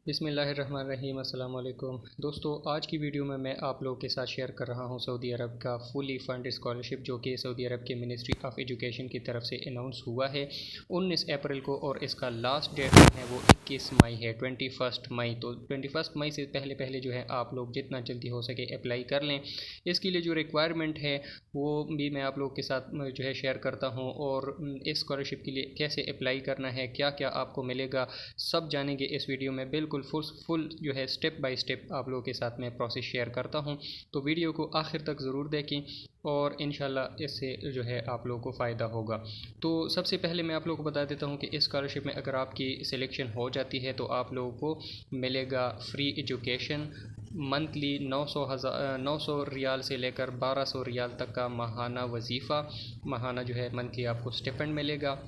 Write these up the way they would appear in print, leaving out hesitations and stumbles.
बिस्मिल्लाहिर्रहमानिर्रहीम। अस्सलाम वालेकुम दोस्तों, आज की वीडियो में मैं आप लोगों के साथ शेयर कर रहा हूं सऊदी अरब का फुली फ़ंड स्कॉलरशिप जो कि सऊदी अरब के मिनिस्ट्री ऑफ एजुकेशन की तरफ से अनाउंस हुआ है 19 अप्रैल को, और इसका लास्ट डेट है वो 21 मई है, 21 मई। तो 21 मई से पहले पहले जो है आप लोग जितना जल्दी हो सके अप्लाई कर लें। इसके लिए जो रिक्वायरमेंट है वो भी मैं आप लोग के साथ जो है शेयर करता हूँ, और इस स्कॉलरशिप के लिए कैसे अप्लाई करना है, क्या क्या आपको मिलेगा, सब जानेंगे इस वीडियो में। बिल्कुल फुल जो है स्टेप बाय स्टेप आप लोगों के साथ मैं प्रोसेस शेयर करता हूं, तो वीडियो को आखिर तक ज़रूर देखें और इंशाल्लाह इससे जो है आप लोगों को फ़ायदा होगा। तो सबसे पहले मैं आप लोगों को बता देता हूं कि इस स्कॉलरशिप में अगर आपकी सिलेक्शन हो जाती है तो आप लोगों को मिलेगा फ्री एजुकेशन, मंथली 900 रियाल से लेकर 1200 रियाल तक का माहाना वजीफ़ा, माहाना जो है मंथली आपको स्टिपेंड मिलेगा।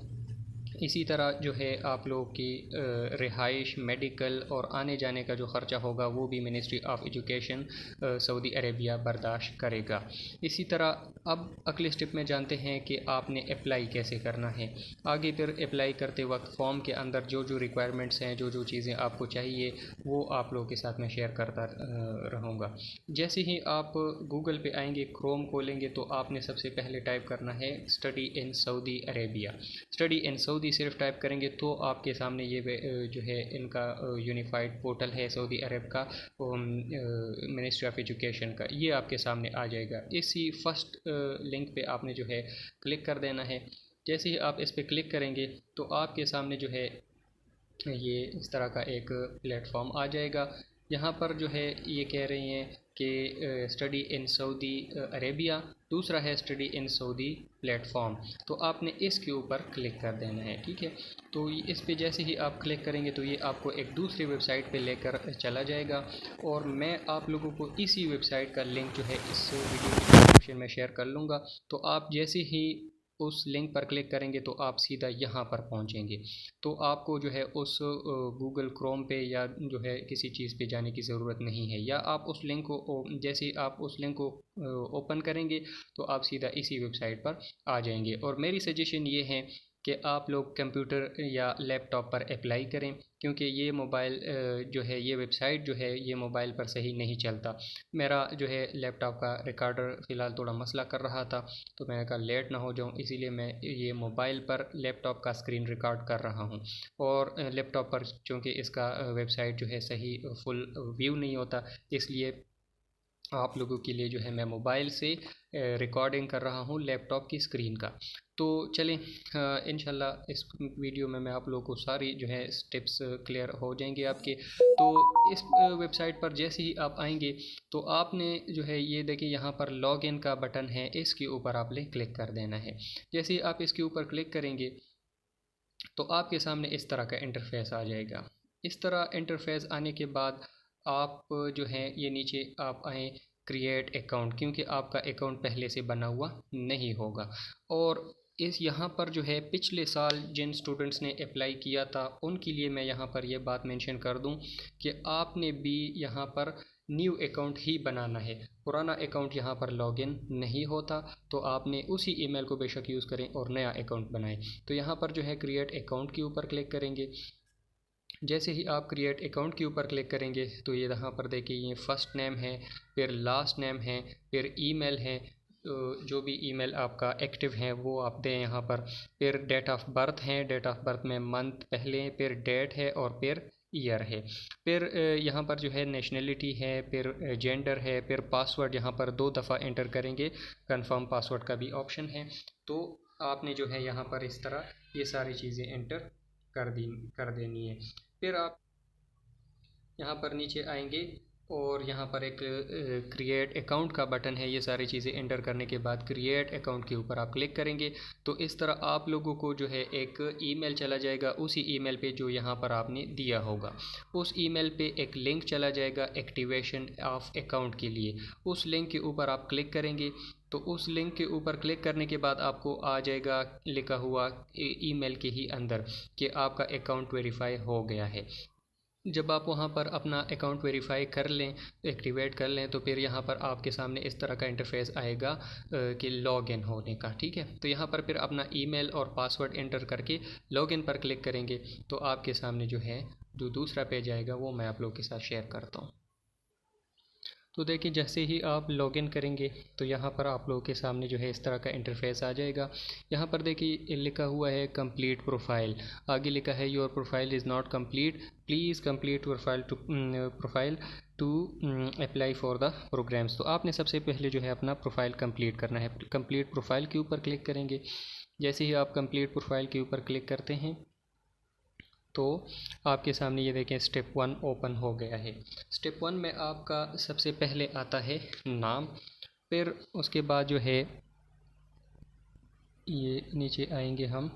इसी तरह जो है आप लोगों की रिहाइश, मेडिकल और आने जाने का जो ख़र्चा होगा वो भी ministry of education Saudi Arabia बर्दाश्त करेगा। इसी तरह अब अगले स्टेप में जानते हैं कि आपने अप्लाई कैसे करना है। आगे फिर अप्लाई करते वक्त फॉर्म के अंदर जो जो रिक्वायरमेंट्स हैं, जो जो चीज़ें आपको चाहिए वो आप लोगों के साथ मैं शेयर करता रहूँगा। जैसे ही आप गूगल पे आएंगे, क्रोम खोलेंगे, तो आपने सबसे पहले टाइप करना है study in Saudi Arabia. Study in Saudi सिर्फ टाइप करेंगे तो आपके सामने ये जो है इनका यूनिफाइड पोर्टल है सऊदी अरब का, मिनिस्ट्री ऑफ एजुकेशन का, ये आपके सामने आ जाएगा। इसी फर्स्ट लिंक पे आपने जो है क्लिक कर देना है। जैसे ही आप इस पर क्लिक करेंगे तो आपके सामने जो है ये इस तरह का एक प्लेटफॉर्म आ जाएगा। यहाँ पर जो है ये कह रही हैं कि स्टडी इन सऊदी अरेबिया, दूसरा है स्टडी इन सऊदी प्लेटफॉर्म, तो आपने इसके ऊपर क्लिक कर देना है। ठीक है, तो इस पे जैसे ही आप क्लिक करेंगे तो ये आपको एक दूसरी वेबसाइट पे लेकर चला जाएगा, और मैं आप लोगों को इसी वेबसाइट का लिंक जो है इस वीडियो के डिस्क्रिप्शन में शेयर कर लूँगा। तो आप जैसे ही उस लिंक पर क्लिक करेंगे तो आप सीधा यहाँ पर पहुँचेंगे। तो आपको जो है उस गूगल क्रोम पे या जो है किसी चीज़ पे जाने की ज़रूरत नहीं है, या आप उस लिंक को जैसे ही आप उस लिंक को ओपन करेंगे तो आप सीधा इसी वेबसाइट पर आ जाएंगे। और मेरी सजेशन ये है कि आप लोग कंप्यूटर या लैपटॉप पर अप्लाई करें, क्योंकि ये मोबाइल जो है ये वेबसाइट जो है ये मोबाइल पर सही नहीं चलता। मेरा जो है लैपटॉप का रिकॉर्डर फ़िलहाल थोड़ा मसला कर रहा था, तो मैंने कहा लेट ना हो जाऊं, इसीलिए मैं ये मोबाइल पर लैपटॉप का स्क्रीन रिकॉर्ड कर रहा हूं। और लैपटॉप पर चूँकि इसका वेबसाइट जो है सही फुल व्यू नहीं होता, इसलिए आप लोगों के लिए जो है मैं मोबाइल से रिकॉर्डिंग कर रहा हूँ लैपटॉप की स्क्रीन का। तो चलें, इंशाल्लाह इस वीडियो में मैं आप लोगों को सारी जो है स्टेप्स क्लियर हो जाएंगे आपके। तो इस वेबसाइट पर जैसे ही आप आएंगे तो आपने जो है ये देखिए यहाँ पर लॉग इन का बटन है, इसके ऊपर आपने क्लिक कर देना है। जैसे ही आप इसके ऊपर क्लिक करेंगे तो आपके सामने इस तरह का इंटरफेस आ जाएगा। इस तरह इंटरफेस आने के बाद आप जो है ये नीचे आप आएँ क्रिएट अकाउंट, क्योंकि आपका अकाउंट पहले से बना हुआ नहीं होगा। और इस यहाँ पर जो है पिछले साल जिन स्टूडेंट्स ने अप्लाई किया था उनके लिए मैं यहाँ पर ये बात मेंशन कर दूँ कि आपने भी यहाँ पर न्यू अकाउंट ही बनाना है, पुराना अकाउंट यहाँ पर लॉगिन नहीं होता। तो आपने उसी ईमेल को बेशक यूज़ करें और नया अकाउंट बनाएं। तो यहाँ पर जो है क्रिएट अकाउंट के ऊपर क्लिक करेंगे। जैसे ही आप क्रिएट अकाउंट के ऊपर क्लिक करेंगे तो ये यहाँ पर देखिए ये फ़र्स्ट नेम है, फिर लास्ट नेम है, फिर ईमेल है, तो जो भी ईमेल आपका एक्टिव है वो आप दें यहाँ पर। फिर डेट ऑफ बर्थ है, डेट ऑफ बर्थ में मंथ पहले, फिर डेट है और फिर ईयर है। फिर यहाँ पर जो है नेशनलिटी है, फिर जेंडर है, फिर पासवर्ड यहाँ पर 2 दफ़ा एंटर करेंगे, कंफर्म पासवर्ड का भी ऑप्शन है। तो आपने जो है यहाँ पर इस तरह ये सारी चीज़ें एंटर कर देनी है। फिर आप यहाँ पर नीचे आएंगे और यहाँ पर एक क्रिएट अकाउंट का बटन है। ये सारी चीज़ें एंटर करने के बाद क्रिएट अकाउंट के ऊपर आप क्लिक करेंगे तो इस तरह आप लोगों को जो है एक ईमेल चला जाएगा, उसी ईमेल पे जो यहाँ पर आपने दिया होगा उस ईमेल पे एक लिंक चला जाएगा एक्टिवेशन ऑफ अकाउंट के लिए। उस लिंक के ऊपर आप क्लिक करेंगे तो उस लिंक के ऊपर क्लिक करने के बाद आपको आ जाएगा लिखा हुआ ईमेल के ही अंदर कि आपका अकाउंट वेरीफाई हो गया है। जब आप वहाँ पर अपना अकाउंट वेरीफाई कर लें, एक्टिवेट कर लें, तो फिर यहाँ पर आपके सामने इस तरह का इंटरफेस आएगा कि लॉगिन होने का। ठीक है, तो यहाँ पर फिर अपना ईमेल और पासवर्ड एंटर करके लॉगिन पर क्लिक करेंगे तो आपके सामने जो है जो दूसरा पेज आएगा वो मैं आप लोगों के साथ शेयर करता हूँ। तो देखिए, जैसे ही आप लॉगिन करेंगे तो यहाँ पर आप लोगों के सामने जो है इस तरह का इंटरफेस आ जाएगा। यहाँ पर देखिए लिखा हुआ है कंप्लीट प्रोफाइल, आगे लिखा है your profile is not complete, please complete profile to apply for the programmes. तो आपने सबसे पहले जो है अपना प्रोफाइल कंप्लीट करना है। कंप्लीट प्रोफाइल के ऊपर क्लिक करेंगे। जैसे ही आप कंप्लीट प्रोफाइल के ऊपर क्लिक करते हैं तो आपके सामने ये देखें स्टेप 1 ओपन हो गया है। स्टेप 1 में आपका सबसे पहले आता है नाम, फिर उसके बाद जो है ये नीचे आएंगे हम,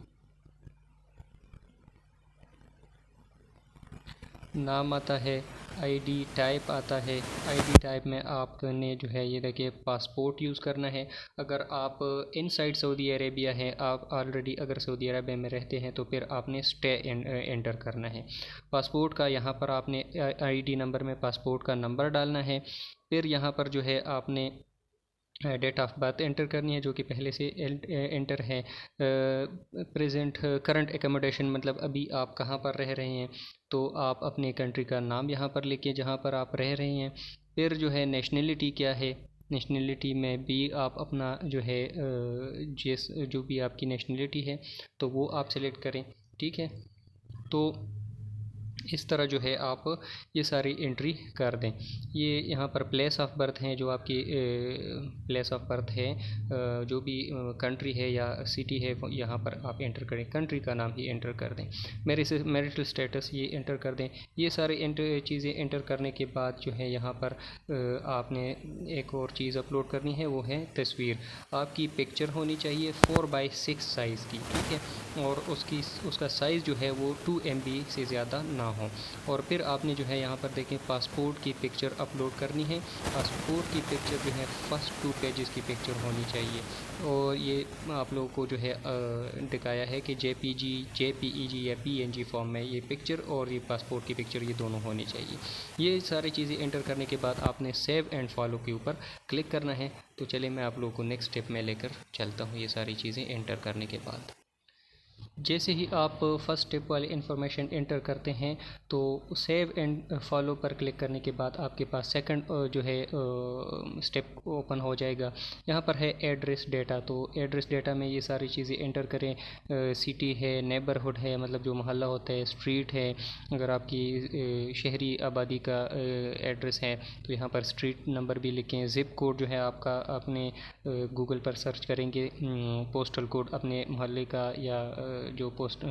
नाम आता है, आईडी टाइप आता है। आईडी टाइप में आपने जो है ये देखिए पासपोर्ट यूज़ करना है। अगर आप इनसाइड सऊदी अरेबिया हैं, आप ऑलरेडी अगर सऊदी अरेबिया में रहते हैं तो फिर आपने स्टे एंटर करना है। पासपोर्ट का यहाँ पर आपने आईडी नंबर में पासपोर्ट का नंबर डालना है। फिर यहाँ पर जो है आपने डेट ऑफ बर्थ एंटर करनी है जो कि पहले से एंटर है। प्रेजेंट करंट एकोमोडेशन मतलब अभी आप कहाँ पर रह रहे हैं, तो आप अपने कंट्री का नाम यहाँ पर लिखिए जहाँ पर आप रह रहे हैं। फिर जो है नेशनलिटी क्या है, नेशनलिटी में भी आप अपना जो है जिस जो भी आपकी नेशनलिटी है तो वो आप सेलेक्ट करें। ठीक है, तो इस तरह जो है आप ये सारी एंट्री कर दें। ये यहाँ पर प्लेस ऑफ बर्थ हैं, जो आपकी प्लेस ऑफ बर्थ है, जो भी कंट्री है या सिटी है यहाँ पर आप एंटर करें। कंट्री का नाम ही एंटर कर दें। मैरिटल स्टेटस ये एंटर कर दें। ये सारी चीज़ें एंटर करने के बाद जो है यहाँ पर आपने एक और चीज़ अपलोड करनी है, वो है तस्वीर। आपकी पिक्चर होनी चाहिए 4x6 साइज़ की। ठीक है, और उसका साइज़ जो है वो 2 MB से ज़्यादा ना हो। और फिर आपने जो है यहाँ पर देखें पासपोर्ट की पिक्चर अपलोड करनी है। पासपोर्ट की पिक्चर जो है फर्स्ट 2 पेजेस की पिक्चर होनी चाहिए। और ये आप लोगों को जो है दिखाया है कि JPEG या PNG फॉर्म में ये पिक्चर और ये पासपोर्ट की पिक्चर ये दोनों होनी चाहिए। ये सारी चीज़ें एंटर करने के बाद आपने सेव एंड फॉलो के ऊपर क्लिक करना है। तो चलिए मैं आप लोगों को नेक्स्ट स्टेप में लेकर चलता हूँ। ये सारी चीज़ें एंटर करने के बाद जैसे ही आप फर्स्ट स्टेप वाली इन्फॉर्मेशन एंटर करते हैं तो सेव एंड फॉलो पर क्लिक करने के बाद आपके पास सेकंड जो है स्टेप ओपन हो जाएगा। यहाँ पर है एड्रेस डेटा। तो एड्रेस डेटा में ये सारी चीज़ें एंटर करें। सिटी है, नेबरहुड है मतलब जो मोहल्ला होता है, स्ट्रीट है। अगर आपकी शहरी आबादी का एड्रेस है तो यहाँ पर स्ट्रीट नंबर भी लिखें। ज़िप कोड जो है आपका अपने गूगल पर सर्च करेंगे, पोस्टल कोड अपने मोहल्ले का या जो पोस्ट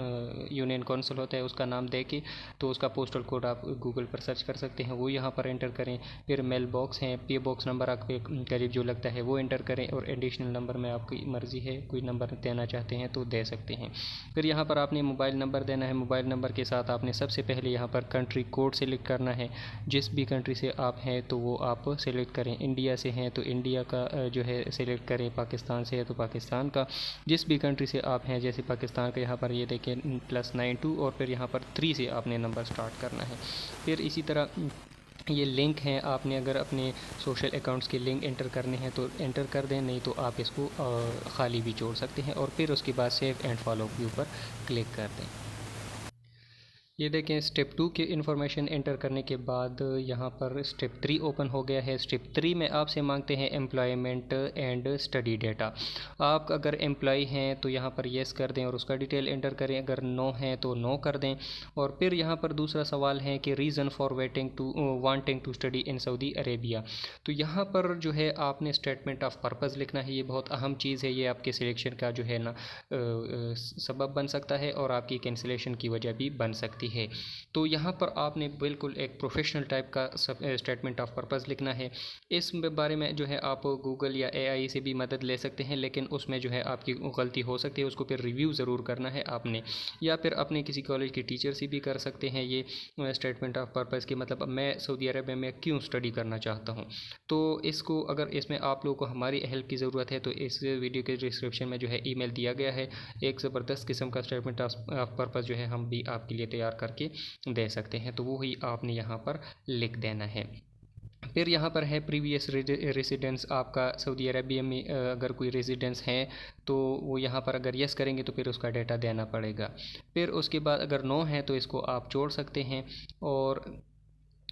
यूनियन काउंसिल होता है उसका नाम दे के तो उसका पोस्टल कोड आप गूगल पर सर्च कर सकते हैं, वो यहाँ पर एंटर करें। फिर मेल बॉक्स हैं, पे बॉक्स नंबर आपके करीब जो लगता है वो एंटर करें। और एडिशनल नंबर में आपकी मर्ज़ी है, कोई नंबर देना चाहते हैं तो दे सकते हैं। फिर यहाँ पर आपने मोबाइल नंबर देना है। मोबाइल नंबर के साथ आपने सबसे पहले यहाँ पर कंट्री कोड सेलेक्ट करना है। जिस भी कंट्री से आप हैं तो वो आप सेलेक्ट करें। इंडिया से हैं तो इंडिया का जो है सेलेक्ट करें, पाकिस्तान से है तो पाकिस्तान का। जिस भी कंट्री से आप हैं, जैसे पाकिस्तान का यहाँ पर ये देखें +92 और फिर यहाँ पर 3 से आपने नंबर स्टार्ट करना है। फिर इसी तरह ये लिंक हैं, आपने अगर अपने सोशल अकाउंट्स के लिंक एंटर करने हैं तो एंटर कर दें, नहीं तो आप इसको खाली भी छोड़ सकते हैं। और फिर उसके बाद सेव एंड फॉलो के ऊपर क्लिक कर दें। ये देखें स्टेप 2 की इन्फॉर्मेशन एंटर करने के बाद यहाँ पर स्टेप 3 ओपन हो गया है। स्टेप 3 में आपसे मांगते हैं एम्प्लॉयमेंट एंड स्टडी डेटा। आप अगर एम्प्लॉय हैं तो यहाँ पर येस कर दें और उसका डिटेल एंटर करें। अगर नो है तो नो कर दें। और फिर यहाँ पर दूसरा सवाल है कि reason for wanting to study in Saudi Arabia. तो यहाँ पर जो है आपने स्टेटमेंट ऑफ पर्पज़ लिखना है। ये बहुत अहम चीज़ है, ये आपके सिलेक्शन का जो है ना सबब बन सकता है और आपकी कैंसिलेशन की वजह भी बन सकती है। तो यहाँ पर आपने बिल्कुल एक प्रोफेशनल टाइप का स्टेटमेंट ऑफ पर्पज़ लिखना है। इस बारे में जो है आप गूगल या AI से भी मदद ले सकते हैं, लेकिन उसमें जो है आपकी गलती हो सकती है, उसको फिर रिव्यू ज़रूर करना है आपने, या फिर अपने किसी कॉलेज के टीचर से भी कर सकते हैं ये स्टेटमेंट ऑफ पर्पज़ के मतलब मैं सऊदी अरब में क्यों स्टडी करना चाहता हूँ। तो इसको अगर इसमें आप लोगों को हमारी हेल्प की ज़रूरत है तो इस वीडियो के डिस्क्रिप्शन में जो है ईमेल दिया गया है। एक ज़बरदस्त किस्म का स्टेटमेंट ऑफ पर्पज़ जो है हम भी आपके लिए तैयार करके दे सकते हैं। तो वो ही आपने यहाँ पर लिख देना है। फिर यहाँ पर है प्रीवियस रेसिडेंस, आपका सऊदी अरबिया में अगर कोई रेसिडेंस है तो वो यहाँ पर अगर यस करेंगे तो फिर उसका डाटा देना पड़ेगा। फिर उसके बाद अगर नो है तो इसको आप छोड़ सकते हैं। और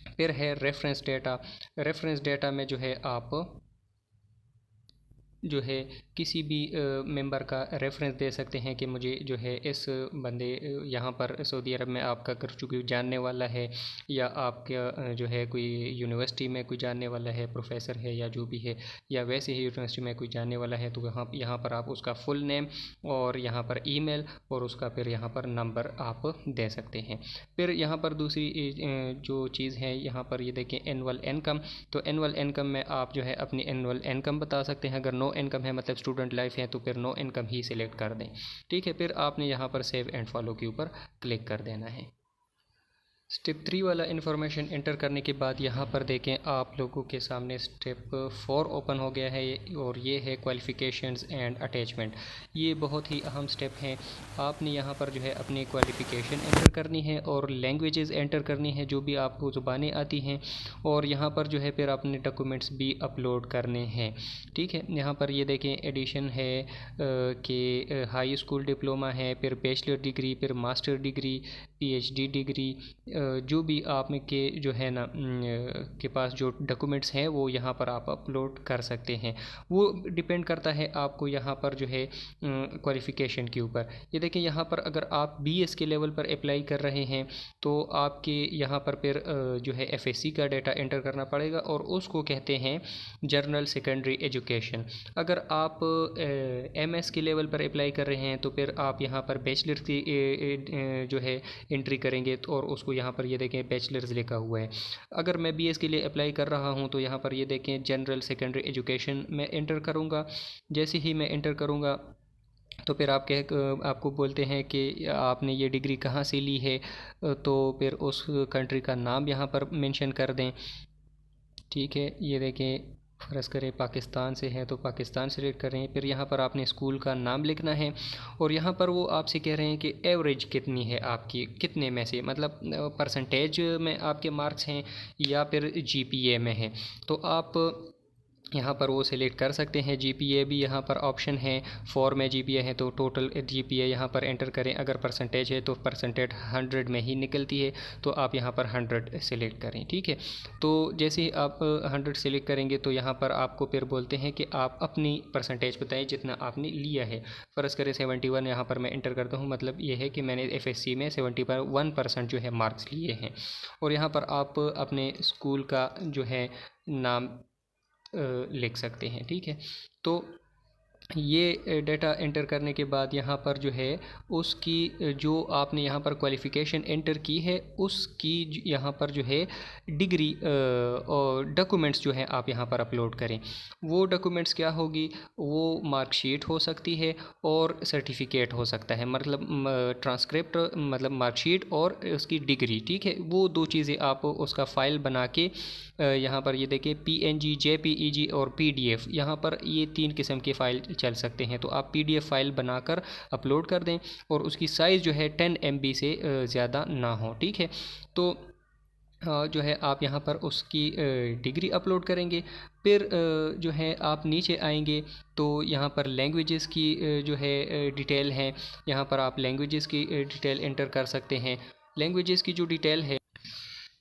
फिर है रेफरेंस डाटा। रेफरेंस डाटा में जो है आप जो है किसी भी मेंबर का रेफरेंस दे सकते हैं कि मुझे जो है इस बंदे यहाँ पर सऊदी अरब में आपका कर चुकी जानने वाला है, या आपका जो है कोई यूनिवर्सिटी में कोई जानने वाला है, प्रोफेसर है या जो भी है, या वैसे ही यूनिवर्सिटी में कोई जानने वाला है, तो यहाँ पर आप उसका फुल नेम और यहाँ पर ईमेल और उसका फिर यहाँ पर नंबर आप दे सकते हैं। फिर यहाँ पर दूसरी जो चीज़ है, यहाँ पर ये देखें एनुअल इनकम। तो एनुअल इनकम में आप जो है अपनी एनुअल इनकम बता सकते हैं। अगर नो इनकम है मतलब स्टूडेंट लाइफ है तो फिर नो इनकम ही सिलेक्ट कर दें, ठीक है। फिर आपने यहाँ पर सेव एंड फॉलो के ऊपर क्लिक कर देना है। स्टेप 3 वाला इन्फॉर्मेशन एंटर करने के बाद यहाँ पर देखें आप लोगों के सामने स्टेप 4 ओपन हो गया है, और ये है क्वालिफ़िकेशंस एंड अटैचमेंट। ये बहुत ही अहम स्टेप हैं। आपने यहाँ पर जो है अपनी क्वालिफ़िकेशन एंटर करनी है और लैंग्वेजेस एंटर करनी है जो भी आपको ज़ुबानें आती हैं, और यहाँ पर जो है फिर अपने डॉक्यूमेंट्स भी अपलोड करने हैं, ठीक है। यहाँ पर ये देखें एडिशन है कि हाई स्कूल डिप्लोमा है, फिर बैचलर डिग्री, फिर मास्टर डिग्री, PhD डिग्री, जो भी आप में के जो है ना के पास जो डॉक्यूमेंट्स हैं वो यहाँ पर आप अपलोड कर सकते हैं। वो डिपेंड करता है आपको यहाँ पर जो है क्वालिफ़िकेशन के ऊपर। ये देखिए यहाँ पर अगर आप BS के लेवल पर अप्लाई कर रहे हैं तो आपके यहाँ पर फिर जो है FSC का डाटा एंटर करना पड़ेगा, और उसको कहते हैं जनरल सेकेंडरी एजुकेशन। अगर आप MS के लेवल पर अप्लाई कर रहे हैं तो फिर आप यहाँ पर बैचलर की जो है एंट्री करेंगे, तो और उसको यहाँ पर ये देखें बैचलर्स लिखा हुआ है। अगर मैं BS के लिए अप्लाई कर रहा हूँ तो यहाँ पर ये देखें जनरल सेकेंडरी एजुकेशन मैं एंटर करूँगा। जैसे ही मैं एंटर करूँगा तो फिर आपको बोलते हैं कि आपने ये डिग्री कहाँ से ली है, तो फिर उस कंट्री का नाम यहाँ पर मेंशन कर दें, ठीक है। ये देखें फ़र्ज़ करें पाकिस्तान से है तो पाकिस्तान सेलेक्ट करें। फिर यहाँ पर आपने स्कूल का नाम लिखना है, और यहाँ पर वो आपसे कह रहे हैं कि एवरेज कितनी है आपकी, कितने में से, मतलब परसेंटेज में आपके मार्क्स हैं या फिर GPA में है। तो आप यहाँ पर वो सिलेक्ट कर सकते हैं। GPA भी यहाँ पर ऑप्शन है। 4 में GPA है तो टोटल GPA यहाँ पर एंटर करें। अगर परसेंटेज है तो परसेंटेज 100 में ही निकलती है, तो आप यहाँ पर 100 सिलेक्ट करें, ठीक है। तो जैसे ही आप 100 सिलेक्ट करेंगे तो यहाँ पर आपको फिर बोलते हैं कि आप अपनी परसेंटेज बताएं जितना आपने लिया है। फ़र्ज़ करें 71 यहाँ पर मैं एंटर करता हूँ, मतलब ये है कि मैंने FSC में 71% जो है मार्क्स लिए हैं। और यहाँ पर आप अपने स्कूल का जो है नाम लिख सकते हैं, ठीक है। तो ये डाटा एंटर करने के बाद यहाँ पर जो है उसकी जो आपने यहाँ पर क्वालिफ़िकेशन एंटर की है उसकी यहाँ पर जो है डिग्री और डॉक्यूमेंट्स जो हैं आप यहाँ पर अपलोड करें। वो डॉक्यूमेंट्स क्या होगी, वो मार्कशीट हो सकती है और सर्टिफिकेट हो सकता है, मतलब ट्रांसक्रिप्ट, मतलब मार्कशीट और उसकी डिग्री, ठीक है। वो दो चीज़ें आप उसका फ़ाइल बना के यहाँ पर ये देखें PNG, JPEG और PDF, यहाँ पर ये 3 किस्म के फ़ाइल चल सकते हैं। तो आप PDF फ़ाइल बनाकर अपलोड कर दें और उसकी साइज़ जो है 10 MB से ज़्यादा ना हो, ठीक है। तो जो है आप यहाँ पर उसकी डिग्री अपलोड करेंगे। फिर जो है आप नीचे आएंगे तो यहाँ पर लैंग्वेजेस की जो है डिटेल है, यहाँ पर आप लैंग्वेजेस की डिटेल एंटर कर सकते हैं। लैंग्वेजेस की जो डिटेल है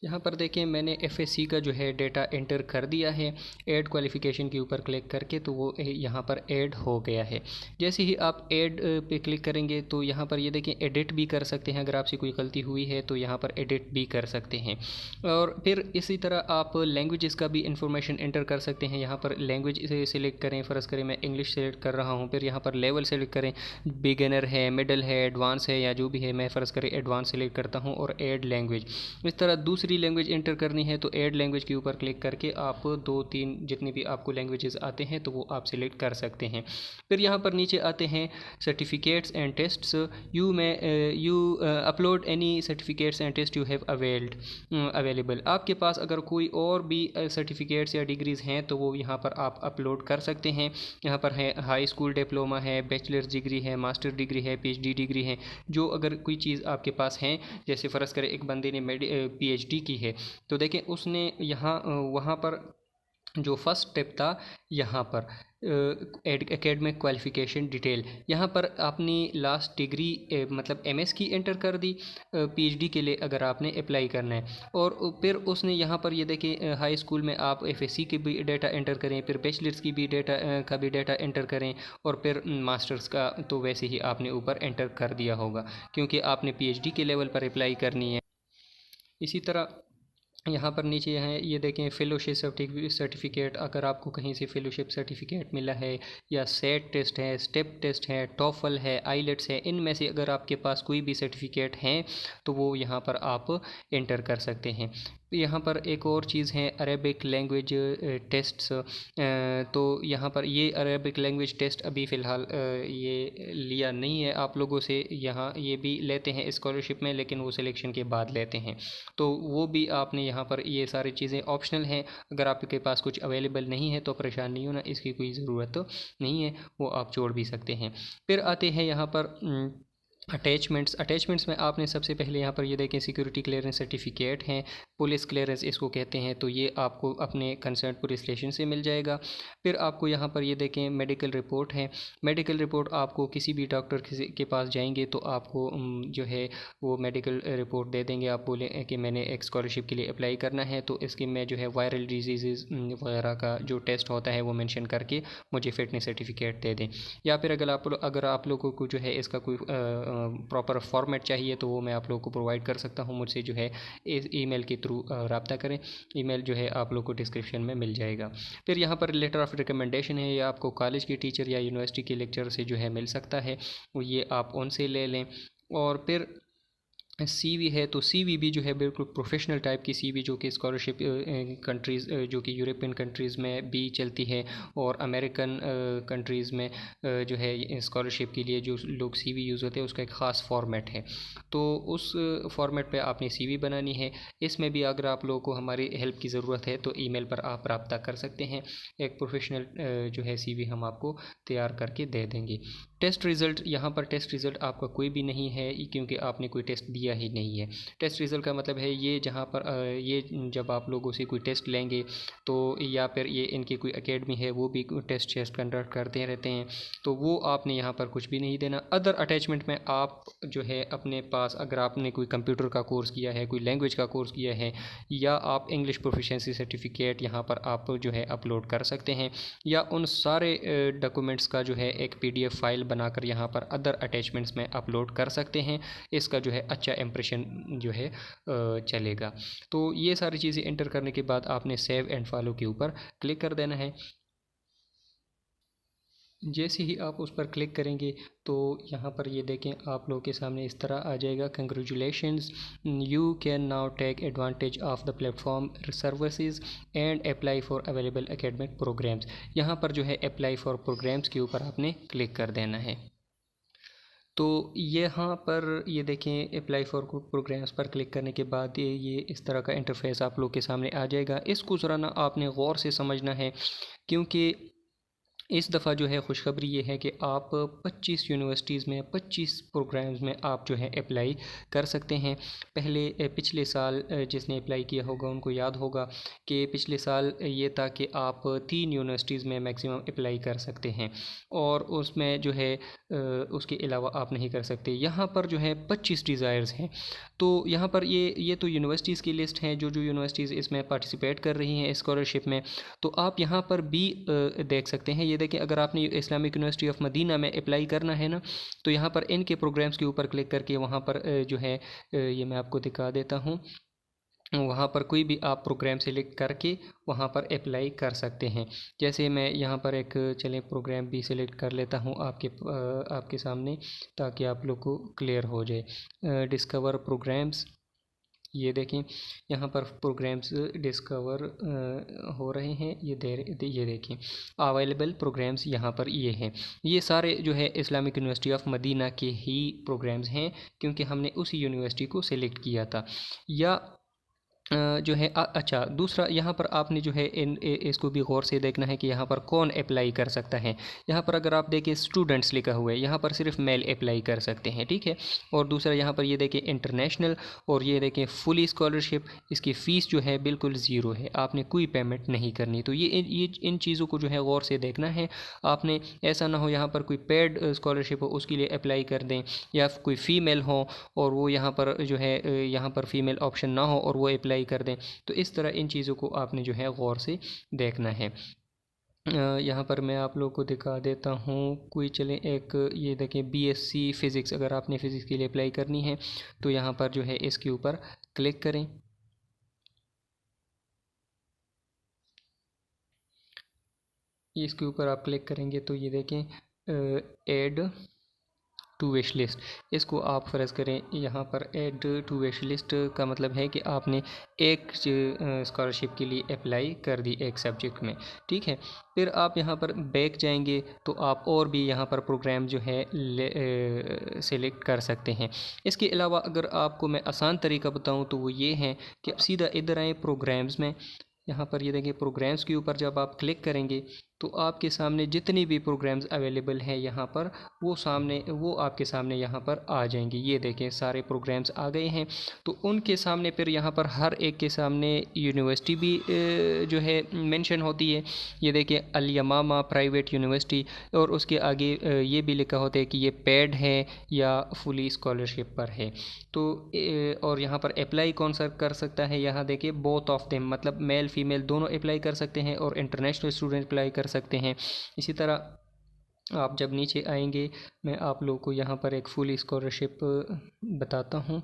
यहाँ पर देखें मैंने FSC का जो है डेटा एंटर कर दिया है। ऐड क्वालिफ़िकेशन के ऊपर क्लिक करके तो वो यहाँ पर ऐड हो गया है। जैसे ही आप ऐड पे क्लिक करेंगे तो यहाँ पर ये देखें एडिट भी कर सकते हैं। अगर आपसे कोई गलती हुई है तो यहाँ पर एडिट भी कर सकते हैं। और फिर इसी तरह आप लैंग्वेजेस का भी इंफॉर्मेशन एंटर कर सकते हैं। यहाँ पर लैंग्वेज से सिलेक्ट करें, फ़र्ज़ करें मैं इंग्लिश सेलेक्ट कर रहा हूँ। फिर यहाँ पर लेवल सेलेक्ट करें, बिगिनर है, मिडल है, एडवांस है या जो भी है। मैं फ़र्ज़ करें एडवांस सेलेक्ट करता हूँ और ऐड लैंग्वेज। इस तरह दूसरी लैंग्वेज एंटर करनी है तो ऐड लैंग्वेज के ऊपर क्लिक करके आप 2-3 जितनी भी आपको लैंग्वेजेस आते हैं तो वो आप सिलेक्ट कर सकते हैं। फिर यहाँ पर नीचे आते हैं certificates and tests. You upload any certificates and test you have available. आपके पास अगर कोई और भी सर्टिफिकेट्स या डिग्रीज़ हैं तो वो यहाँ पर आप अपलोड कर सकते हैं। यहाँ पर है हाई स्कूल डिप्लोमा है, बैचलर्स डिग्री है, मास्टर डिग्री है, PhD डिग्री है। जो अगर कोई चीज़ आपके पास है, जैसे फ़र्ज़ करें एक बंदे ने PhD की है। तो देखें उसने यहाँ वहाँ पर जो फर्स्ट स्टेप था यहाँ पर एकेडमिक क्वालिफ़िकेशन डिटेल, यहाँ पर आपने लास्ट डिग्री मतलब एमएस की एंटर कर दी। पीएचडी के लिए अगर आपने अप्लाई करना है, और फिर उसने यहाँ पर ये देखें हाई स्कूल में आप एफएससी की भी डेटा एंटर करें, फिर बैचलर्स की भी डेटा एंटर करें, और फिर मास्टर्स का तो वैसे ही आपने ऊपर एंटर कर दिया होगा क्योंकि आपने पीएचडी के लेवल पर अप्लाई करनी है। इसी तरह यहाँ पर नीचे है ये देखें फ़ेलोशिप सर्टिफिकेट, अगर आपको कहीं से फ़ेलोशिप सर्टिफिकेट मिला है, या सेट टेस्ट है, स्टेप टेस्ट है, टॉफल है, आइलेट्स है, इनमें से अगर आपके पास कोई भी सर्टिफिकेट हैं तो वो यहाँ पर आप एंटर कर सकते हैं। यहाँ पर एक और चीज़ है अरेबिक लैंग्वेज टेस्ट्स। तो यहाँ पर ये अरेबिक लैंग्वेज टेस्ट अभी फ़िलहाल ये लिया नहीं है आप लोगों से, यहाँ ये भी लेते हैं स्कॉलरशिप में, लेकिन वो सिलेक्शन के बाद लेते हैं। तो वो भी आपने यहाँ पर, ये सारी चीज़ें ऑप्शनल हैं, अगर आपके पास कुछ अवेलेबल नहीं है तो परेशान नहीं होना, इसकी कोई ज़रूरत तो नहीं है, वो आप छोड़ भी सकते हैं। फिर आते हैं यहाँ पर अटैचमेंट्स में आपने सबसे पहले यहाँ पर ये देखें सिक्योरिटी क्लियरेंस सर्टिफिकेट हैं, पुलिस क्लियरेंस इसको कहते हैं, तो ये आपको अपने कंसर्न पुलिस स्टेशन से मिल जाएगा। फिर आपको यहाँ पर ये देखें मेडिकल रिपोर्ट है, मेडिकल रिपोर्ट आपको किसी भी डॉक्टर के पास जाएंगे तो आपको जो है वो मेडिकल रिपोर्ट दे देंगे। आप बोलें कि मैंने एक स्कॉलरशिप के लिए अप्लाई करना है, तो इसके में जो है वायरल डिजीज़ वगैरह का जो टेस्ट होता है वो मेंशन करके मुझे फिटनेस सर्टिफिकेट दे दें। या फिर अगर आप लोगों को जो है इसका कोई प्रॉपर फॉर्मेट चाहिए तो वो मैं आप लोगों को प्रोवाइड कर सकता हूँ, मुझसे जो है इस ईमेल के थ्रू रब्ता करें। ईमेल जो है आप लोग को डिस्क्रिप्शन में मिल जाएगा। फिर यहाँ पर लेटर ऑफ रिकमेंडेशन है, ये आपको कॉलेज के टीचर या यूनिवर्सिटी के लेक्चर से जो है मिल सकता है, ये आप उनसे ले लें। और फिर सीवी है, तो सीवी भी जो है बिल्कुल प्रोफेशनल टाइप की सीवी, जो कि स्कॉलरशिप कंट्रीज़ जो कि यूरोपियन कंट्रीज़ में भी चलती है, और अमेरिकन कंट्रीज़ में जो है स्कॉलरशिप के लिए जो लोग सीवी यूज़ होते हैं उसका एक ख़ास फॉर्मेट है, तो उस फॉर्मेट पे आपने सीवी बनानी है। इसमें भी अगर आप लोगों को हमारी हेल्प की ज़रूरत है तो ईमेल पर आप रब्ता कर सकते हैं, एक प्रोफेशनल जो है सीवी हम आपको तैयार करके दे देंगे। टेस्ट रिज़ल्ट, यहाँ पर टेस्ट रिज़ल्ट आपका कोई भी नहीं है क्योंकि आपने कोई टेस्ट दिया ही नहीं है। टेस्ट रिज़ल्ट का मतलब है ये जहाँ पर ये जब आप लोगों से कोई टेस्ट लेंगे तो, या फिर ये इनकी कोई एकेडमी है वो भी टेस्ट कंडक्ट करते रहते हैं, तो वो आपने यहाँ पर कुछ भी नहीं देना। अदर अटैचमेंट में आप जो है अपने पास, अगर आपने कोई कंप्यूटर का कोर्स किया है, कोई लैंग्वेज का कोर्स किया है, या आप इंग्लिश प्रोफिशिएंसी सर्टिफिकेट यहाँ पर आप जो है अपलोड कर सकते हैं, या उन सारे डॉक्यूमेंट्स का जो है एक PDF फाइल बनाकर यहाँ पर अदर अटैचमेंट्स में अपलोड कर सकते हैं। इसका जो है अच्छा इंप्रेशन जो है चलेगा। तो ये सारी चीज़ें एंटर करने के बाद आपने सेव एंड फॉलो के ऊपर क्लिक कर देना है। जैसे ही आप उस पर क्लिक करेंगे तो यहाँ पर ये देखें आप लोगों के सामने इस तरह आ जाएगा, congratulations, you can now take advantage of the platform services and apply for available academic programs. यहाँ पर जो है अप्लाई फॉर प्रोग्राम्स के ऊपर आपने क्लिक कर देना है। तो यहाँ पर ये देखें अप्लाई फॉर प्रोग्राम्स पर क्लिक करने के बाद ये इस तरह का इंटरफेस आप लोग के सामने आ जाएगा। इसको ज़रा ना आपने गौर से समझना है, क्योंकि इस दफ़ा जो है खुशखबरी ये है कि आप 25 यूनिवर्सिटीज़ में 25 प्रोग्राम्स में आप जो है अप्लाई कर सकते हैं। पहले पिछले साल जिसने अप्लाई किया होगा उनको याद होगा कि पिछले साल ये था कि आप 3 यूनिवर्सिटीज़ में मैक्सिमम अप्लाई कर सकते हैं, और उसमें जो है उसके अलावा आप नहीं कर सकते। यहाँ पर जो है 25 डिज़ायर्स हैं। तो यहाँ पर ये तो यूनिवर्सिटीज़ की लिस्ट हैं, जो यूनिवर्सिटीज़ इसमें पार्टिसिपेट कर रही हैं स्कॉलरशिप में। तो आप यहाँ पर भी देख सकते हैं। ये देखें, अगर आपने इस्लामिक यूनिवर्सिटी ऑफ मदीना में अप्लाई करना है ना, तो यहाँ पर इनके प्रोग्राम्स के ऊपर क्लिक करके वहाँ पर जो है ये मैं आपको दिखा देता हूँ, वहाँ पर कोई भी आप प्रोग्राम सेलेक्ट करके वहाँ पर अप्लाई कर सकते हैं। जैसे मैं यहाँ पर एक चलें प्रोग्राम भी सेलेक्ट कर लेता हूँ आपके सामने, ताकि आप लोग को क्लियर हो जाए। डिस्कवर प्रोग्राम्स, ये देखें यहाँ पर प्रोग्राम्स डिस्कवर हो रहे हैं। ये देखें अवेलेबल प्रोग्राम्स यहाँ पर ये हैं। ये सारे जो है इस्लामिक यूनिवर्सिटी ऑफ मदीना के ही प्रोग्राम्स हैं, क्योंकि हमने उसी यूनिवर्सिटी को सिलेक्ट किया था। या जो है अच्छा दूसरा यहाँ पर आपने जो है इसको भी गौर से देखना है कि यहाँ पर कौन अप्लाई कर सकता है। यहाँ पर अगर आप देखें स्टूडेंट्स लिखा हुआ है, यहाँ पर सिर्फ मेल अप्लाई कर सकते हैं, ठीक है। और दूसरा यहाँ पर ये देखें इंटरनेशनल, और ये देखें फुली स्कॉलरशिप, इसकी फ़ीस जो है बिल्कुल ज़ीरो है, आपने कोई पेमेंट नहीं करनी। तो ये इन चीज़ों को जो है गौर से देखना है आपने। ऐसा ना हो यहाँ पर कोई पेड स्कॉलरशिप हो उसके लिए अप्लाई कर दें, या कोई फ़ीमेल हो और वो यहाँ पर जो है यहाँ पर फ़ीमेल ऑप्शन ना हो और वो अप्लाई कर दें। तो इस तरह इन चीज़ों को आपने जो है गौर से देखना है। यहाँ पर मैं आप लोगों को दिखा देता हूँ। कोई चलें एक ये देखें बीएससी फ़िज़िक्स, अगर आपने फ़िज़िक्स के लिए अप्लाई करनी है तो यहाँ पर जो है इसके ऊपर क्लिक करें। इसके ऊपर आप क्लिक करेंगे तो ये देखें ऐड टू विश लिस्ट, इसको आप फ़र्ज़ करें। यहाँ पर ऐड टू विश लिस्ट का मतलब है कि आपने एक स्कॉलरशिप के लिए अप्लाई कर दी एक सब्जेक्ट में, ठीक है। फिर आप यहाँ पर बैक जाएंगे तो आप और भी यहाँ पर प्रोग्राम जो है सेलेक्ट कर सकते हैं। इसके अलावा अगर आपको मैं आसान तरीका बताऊँ तो वो ये है कि आप सीधा इधर आएँ प्रोग्राम्स में। यहाँ पर ये देखिए प्रोग्राम्स के ऊपर जब आप क्लिक करेंगे तो आपके सामने जितनी भी प्रोग्राम्स अवेलेबल हैं यहाँ पर वो आपके सामने यहाँ पर आ जाएंगे। ये देखें सारे प्रोग्राम्स आ गए हैं। तो उनके सामने फिर यहाँ पर हर एक के सामने यूनिवर्सिटी भी जो है मेंशन होती है। ये देखिए अल-यमामा प्राइवेट यूनिवर्सिटी, और उसके आगे ये भी लिखा होता है कि ये पेड है या फुली स्कॉलरशिप पर है। तो और यहाँ पर अप्लाई कौन सा कर सकता है, यहाँ देखिए बोथ ऑफ देम, मतलब मेल फीमेल दोनों अप्लाई कर सकते हैं, और इंटरनेशनल स्टूडेंट अप्लाई कर सकते हैं। इसी तरह आप जब नीचे आएंगे मैं आप लोगों को यहाँ पर एक फुल स्कॉलरशिप बताता हूँ,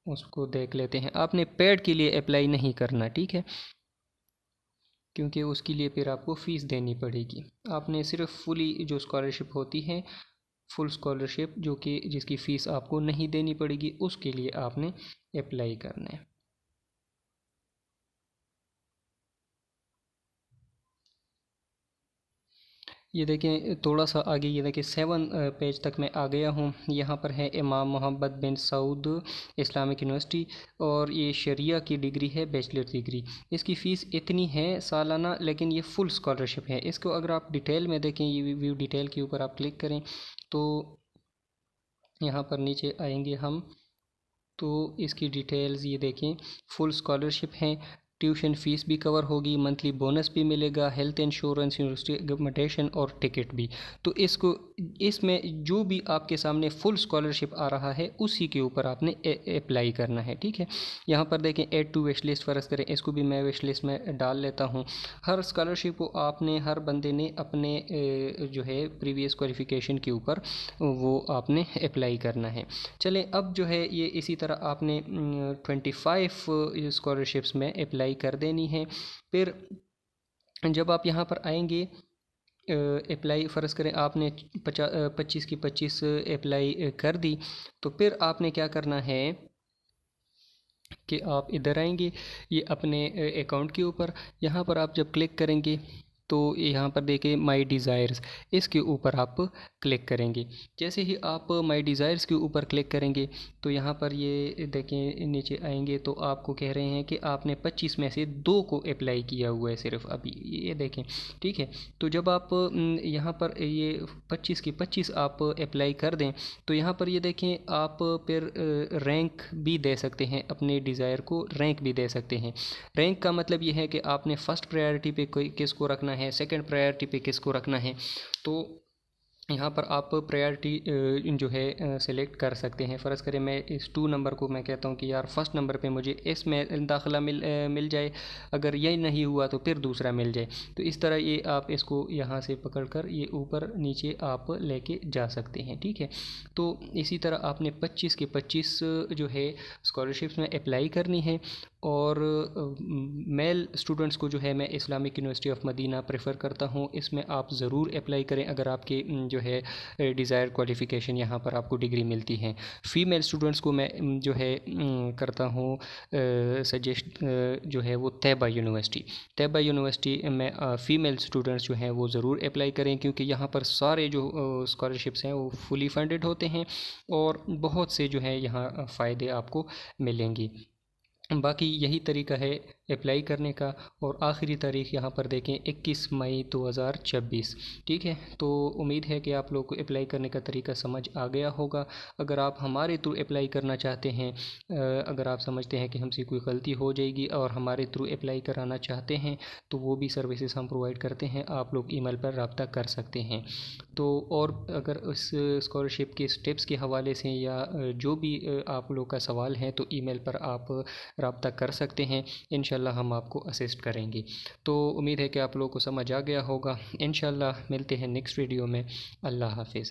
उसको देख लेते हैं। आपने पेड के लिए अप्लाई नहीं करना, ठीक है, क्योंकि उसके लिए फिर आपको फ़ीस देनी पड़ेगी। आपने सिर्फ फुली जो स्कॉलरशिप होती है, फुल स्कॉलरशिप जो कि जिसकी फ़ीस आपको नहीं देनी पड़ेगी, उसके लिए आपने अप्लाई करना है। ये देखें थोड़ा सा आगे, ये देखें 7 पेज तक मैं आ गया हूँ। यहाँ पर है इमाम मोहम्मद बिन सऊद इस्लामिक यूनिवर्सिटी, और ये शरिया की डिग्री है, बैचलर डिग्री। इसकी फ़ीस इतनी है सालाना, लेकिन ये फुल स्कॉलरशिप है। इसको अगर आप डिटेल में देखें, ये व्यू डिटेल के ऊपर आप क्लिक करें तो यहाँ पर नीचे आएंगे हम, तो इसकी डिटेल्स ये देखें फुल स्कॉलरशिप है। ट्यूशन फ़ीस भी कवर होगी, मंथली बोनस भी मिलेगा, हेल्थ इंश्योरेंस, यूनिवर्सिटी अकोमोडेशन और टिकट भी। तो इसमें जो भी आपके सामने फुल स्कॉलरशिप आ रहा है उसी के ऊपर आपने अप्लाई करना है, ठीक है। यहाँ पर देखें ऐड टू विश लिस्ट फ़र्ज़ करें, इसको भी मैं विश लिस्ट में डाल लेता हूँ। हर स्कॉलरशिप को आपने, हर बंदे ने अपने जो है प्रीवियस क्वालिफ़िकेशन के ऊपर वो आपने अप्लाई करना है। चलें अब जो है ये इसी तरह आपने 25 स्कॉलरशिप्स में अप्लाई कर देनी है। फिर जब आप यहाँ पर आएंगे अप्लाई फ़र्ज़ करें आपने 25 की 25 अप्लाई कर दी, तो फिर आपने क्या करना है कि आप इधर आएंगे ये अपने अकाउंट के ऊपर। यहाँ पर आप जब क्लिक करेंगे तो यहाँ पर देखिए माई डिज़ायर्स, इसके ऊपर आप क्लिक करेंगे। जैसे ही आप माई डिज़ायर्स के ऊपर क्लिक करेंगे तो यहाँ पर ये देखें नीचे आएंगे तो आपको कह रहे हैं कि आपने 25 में से 2 को अप्लाई किया हुआ है सिर्फ अभी, ये देखें, ठीक है। तो जब आप यहाँ पर ये 25 की 25 आप अप्लाई कर दें तो यहाँ पर ये देखें आप फिर रैंक भी दे सकते हैं, अपने डिज़ायर को रैंक भी दे सकते हैं। रैंक का मतलब ये है कि आपने फ़र्स्ट प्रायोरिटी पे कोई किसको रखना है, सेकंड प्रायोरिटी पे किसको रखना है। तो यहाँ पर आप प्रायोरिटी जो है सेलेक्ट कर सकते हैं। फ़र्ज़ करें मैं इस 2 नंबर को मैं कहता हूँ कि यार फर्स्ट नंबर पे मुझे इसमें दाखिला मिल जाए, अगर यही नहीं हुआ तो फिर दूसरा मिल जाए। तो इस तरह ये आप इसको यहाँ से पकड़कर ये ऊपर नीचे आप लेके जा सकते हैं, ठीक है। तो इसी तरह आपने 25 के 25 जो है स्कॉलरशिप्स में अप्लाई करनी है। और मेल स्टूडेंट्स को जो है मैं Islamic University of Medina prefer करता हूँ, इसमें आप ज़रूर अप्लाई करें अगर आपके जो है डिज़ायर क्वालिफ़िकेशन यहाँ पर आपको डिग्री मिलती है। फ़ीमेल स्टूडेंट्स को मैं जो है करता हूँ सजेस्ट जो है वो तैयबा यूनिवर्सिटी में फ़ीमेल स्टूडेंट्स जो हैं वो ज़रूर अप्लाई करें, क्योंकि यहाँ पर सारे जो स्कॉलरशिप्स हैं वो फुली फंडेड होते हैं और बहुत से जो है यहाँ फ़ायदे आपको मिलेंगी। बाकी यही तरीका है अप्लाई करने का। और आखिरी तारीख़ यहाँ पर देखें 21 मई 2026। ठीक है, तो उम्मीद है कि आप लोग को अप्लाई करने का तरीका समझ आ गया होगा। अगर आप हमारे थ्रू अप्लाई करना चाहते हैं, अगर आप समझते हैं कि हमसे कोई गलती हो जाएगी और हमारे थ्रू अप्लाई कराना चाहते हैं, तो वो भी सर्विसेज हम प्रोवाइड करते हैं। आप लोग ईमेल पर रब्ता कर सकते हैं। तो और अगर इस स्कॉलरशिप के स्टेप्स के हवाले से या जो भी आप लोग का सवाल है, तो ईमेल पर आप रब्ता कर सकते हैं। इंशाल्लाह हम आपको असिस्ट करेंगे। तो उम्मीद है कि आप लोगों को समझ आ गया होगा। इंशाल्लाह मिलते हैं नेक्स्ट वीडियो में। अल्लाह हाफिज़।